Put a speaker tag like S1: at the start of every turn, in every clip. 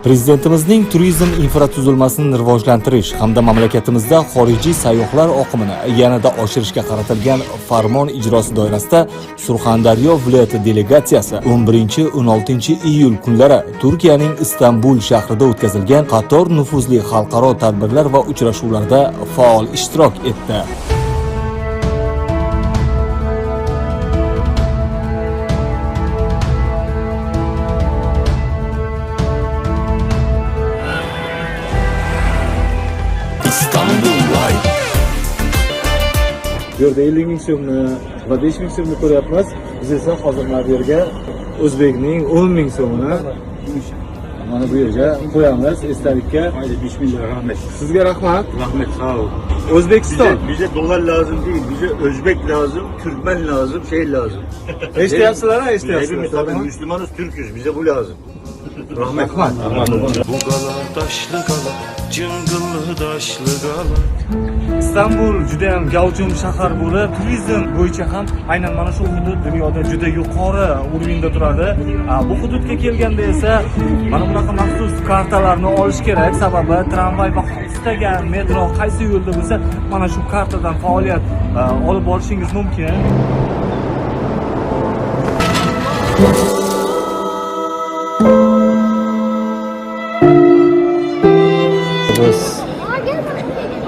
S1: Prezidentimizning turizm infratuzilmasini rivojlantirish hamda mamlakatimizda xorijiy sayyohlar oqimini yanada oshirishga qaratilgan farmon ijrosi doirasida Surxondaryo viloyati delegatsiyasi 11-16 iyul kunlari Turkiyaning Istanbul shahrida o'tkazilgan qator nufuzli xalqaro tadbirlar va uchrashuvlarda faol ishtirok etdi.
S2: Bu yerda 50 ming so'mni va 5 ming so'mni ko'ryapmiz. Biz esa hozir mana bu yerga o'zbekning 10 ming so'mini mana bu yerga qo'yamiz esdalikka.
S3: Haydi bismillah, rahmet.
S2: Sizga rahmat.
S3: Rahmet, sağ ol.
S2: O'zbekiston.
S3: Bize dolar lazım değil, bize Özbek lazım, Türkmen lazım, şey lazım.
S2: Eshityapsizlar, ha,
S3: Hepimiz
S2: eshityapsizlar.
S3: tabii Müslümanız, Türk'üz, bize bu lazım. Rahmet.
S4: Bu qala taşlı qala, jingilli daşlı qala.
S2: Istanbul juda ham gavjum shahar bo'lib, turizm bo'yicha ham aynan mana shu hudud dunyoda juda yuqori o'rinda turadi. Bu hududga kelganda esa mana bunaqa maxsus kartalarni olish kerak, sababi tramvay va istagan metro qaysi yo'lda bo'lsa, mana shu kartadan faoliyat olib borishingiz mumkin. Biz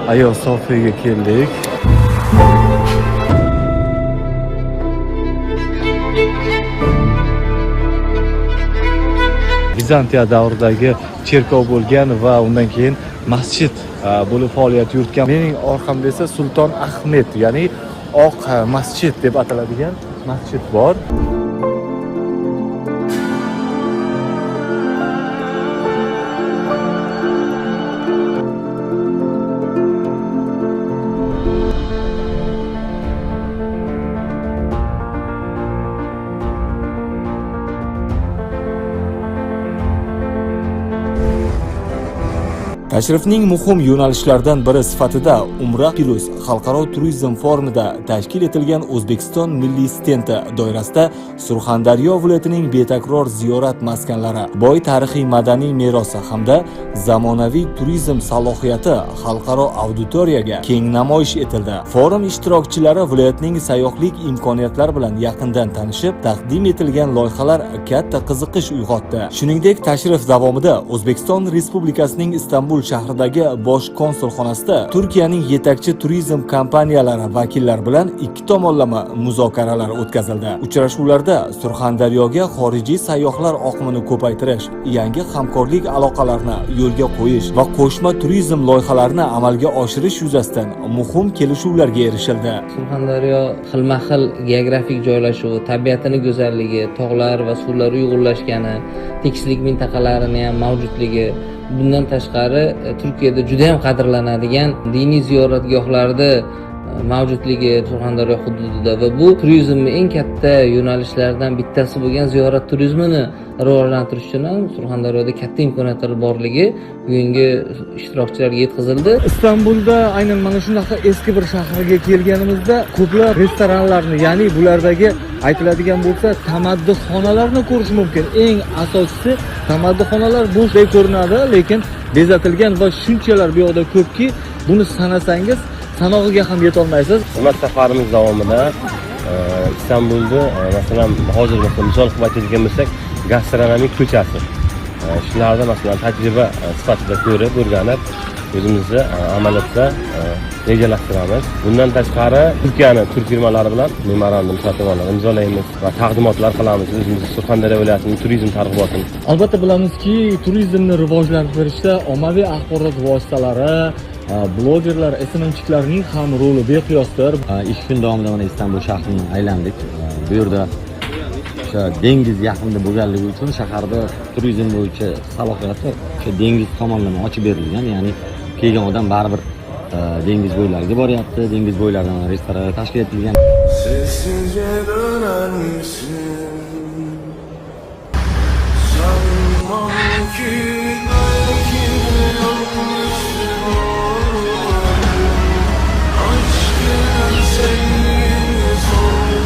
S2: Ayo Sofiyaga keldik. Bizantiya davridagi cherkov bo'lgan va undan keyin masjid bo'lib faoliyat yuritgan. Mening orqamda esa Sulton Ahmed, ya'ni Oq masjid deb ataladigan masjid bor. Tashrifning muhim yo'nalishlaridan biri sifatida Umra Plus xalqaro turizm forumida tashkil etilgan O'zbekiston milliy stendi doirasida Surxondaryo viloyatining betakror ziyorat maskanlari, boy tarixiy madaniy merosi hamda zamonaviy turizm salohiyati xalqaro auditoriyaga keng namoyish etildi. Forum ishtirokchilari viloyatning sayyohlik imkoniyatlari bilan yaqindan tanishib, taqdim etilgan loyihalar katta qiziqish uyg'otdi. Shuningdek, tashrif davomida O'zbekiston Respublikasining Istanbul shahridagi bosh konsulxonasida Turkiyaning yetakchi turizm kompaniyalari vakillari bilan ikki tomonlama muzokaralar o'tkazildi. Uchrashuvlarda Surxondaryoga xorijiy sayyohlar oqimini ko'paytirish, yangi hamkorlik aloqalarini yo'lga qo'yish va qo'shma turizm loyihalarini amalga oshirish yuzasidan muhim kelishuvlarga erishildi.
S5: Surxondaryo xilma-xil geografik joylashuvi, tabiatini go'zalligi, tog'lar va suvlar uyg'unlashgani, tekislik mintaqalarini ham mavjudligi, bundan tashqari Turkiyada juda ham qadrlanadigan diniy ziyoratgohlarda mavjudligi Surxondaryo hududida va bu turizmning eng katta yo'nalishlaridan bittasi bo'lgan ziyorat turizmini rivojlantirish uchun ham Surxondaryoda katta imkoniyatlar borligi bugungi ishtirokchilarga yetkazildi.
S2: Istanbulda aynan mana shunaqa eski bir shahriga kelganimizda ko'plab restoranlarni, ya'ni bulardagi aytiladigan bo'lsa tamaddixonalarni ko'rish mumkin. Eng asosiysi tamaddixonalar bo'shdek ko'rinadi, lekin bezatilgan va shunchalar bu yoqda ko'pki, buni sanasangiz sanog'iga ham yetolmaysiz.
S6: Hurmat safarimiz davomida Istanbulda masalan hozir misol qilib aytadigan bo'lsak, gastronomik ko'chasi. Shularda masalan tajriba sifatida ko'rib, o'rganib, o'zimizni amaliyotda rejalashtiramiz. Bundan tashqari Turkiyani turk firmalari bilan memorandum shartnomalar imzolaymiz va taqdimotlar qilamiz o'zimiz Surxondaryo viloyatining turizm targ'ibotini.
S2: Albatta bilamizki, turizmni rivojlantirishda ommaviy axborot vositalari, blogerlar, SMMchilarning ham roli beqiyosdir.
S7: 2 kun davomida mana Istanbul shahrini aylandik. Bu yerda dengiz yaqinida bo'lganligi uchun shaharda turizm bo'yicha salohiyati o'sha dengiz tomonlama ochib berilgan, ya'ni kelgan odam baribir dengiz bo'ylariga boryapti, dengiz bo'ylaridan restoranlar tashkil etilgan.
S4: Sessizce döner misin? Sanmam ki belki yanlışım olur. Aşkın sevgini sor.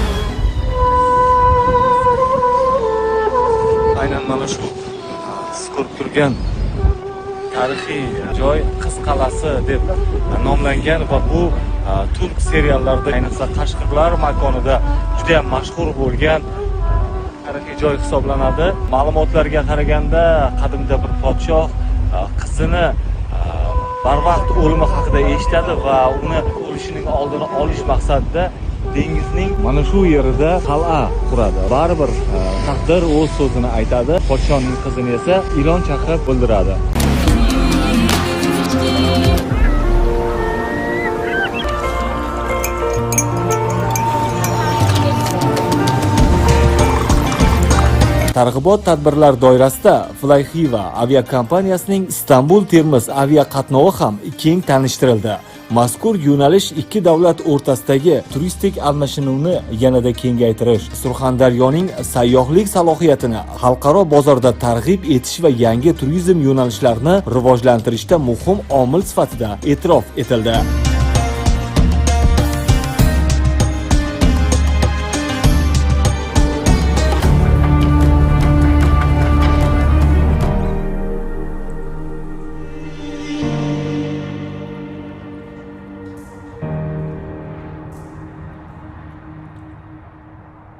S2: Aynan mana shu siz ko'rib turgan tarixiy joy Qiz qal'asi deb nomlangan va bu turk seriallarida, ayniqsa Qashqirlar makonida juda ham mashhur bo'lgan tarixiy joy hisoblanadi. Ma'lumotlarga qaraganda, qadimda bir podshoh qizini barvaqt o'limi haqida eshitadi va uni o'lishining oldini olish maqsadida dengizning mana shu yerida qal'a quradi. Baribir taqdir o'z so'zini aytadi. Podshohning qizini esa ilon chaqirib o'ldiradi. Targ'ibot tadbirlar doirasida Flyhiva aviakompaniyasining Istanbul-Termiz aviaqatnovi ham keng tanishtirildi. Mazkur yo'nalish ikki davlat o'rtasidagi turistik almashinuvni yanada kengaytirish, Surxondaryoning sayyohlik salohiyatini xalqaro bozorda targ'ib etish va yangi turizm yo'nalishlarini rivojlantirishda muhim omil sifatida e'tirof etildi.